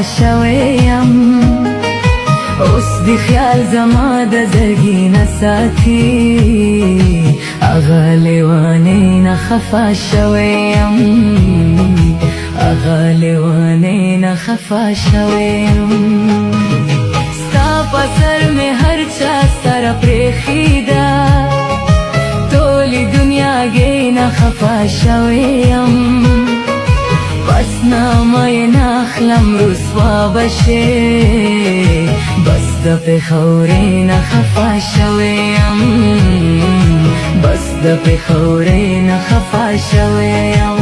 شویم اوس دی خیال زما د زړګي نه ساتي هغه لیونۍ نه خفه شویم هغه لیونۍ نه خفه شویم ستا په سر مې هر چا سره پرېښیده ټولې دنیاګۍ نه خفه شویم بس نامه یې ناخلم رسوا به شې بس د پېښورۍ نه خفه شویم بس د پېښورۍ نه خفه شویم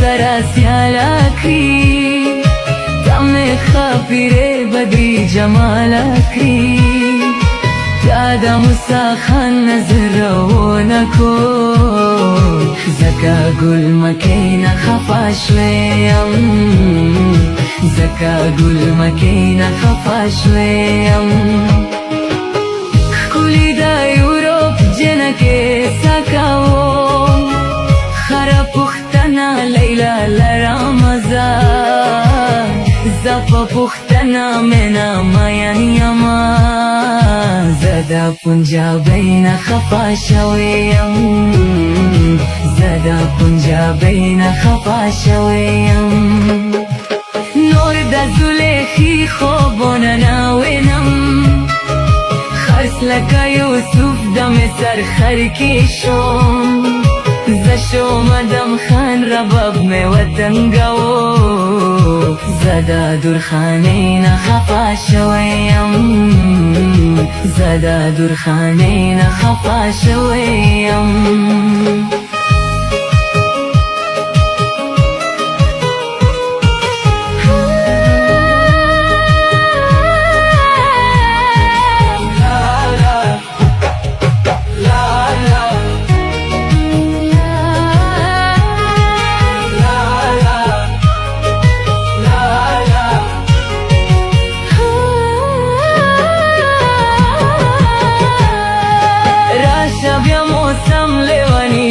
سره سیاله کړي تا مې خاپیرې بدري جماله کړي تا د موسی خان نظر ونه کړ ځکه ګل مکۍ نه خفه شویم ځکه ګل مکۍ نه خفه شویم ښکلي د یوروپ جنکۍ څه کوم خره پوښتنه لیلا لرمزه زه په پوښتنه مینه مین یمه زه د پنجابۍ نه خفه شویم زه د پنجابۍ نه خفه شویم نور د زلیخې خوبونه نه وینم خرس لکه یوسف د مصر خر کې شوم زه شوم ادم خان رباب مې وتنګو زه د درخانۍ نه خفه شویم زه د درخانۍ نه خفه شویم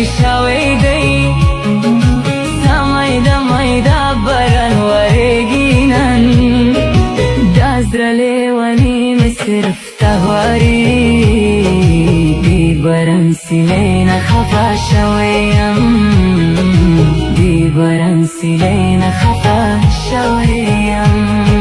شوی دی سمای د میدا برن ورېږي نن دا زړه لیونی مې صرف ته غواړي برن سیلۍ نه خفه شویم دی برن سیلۍ نه خفه شویم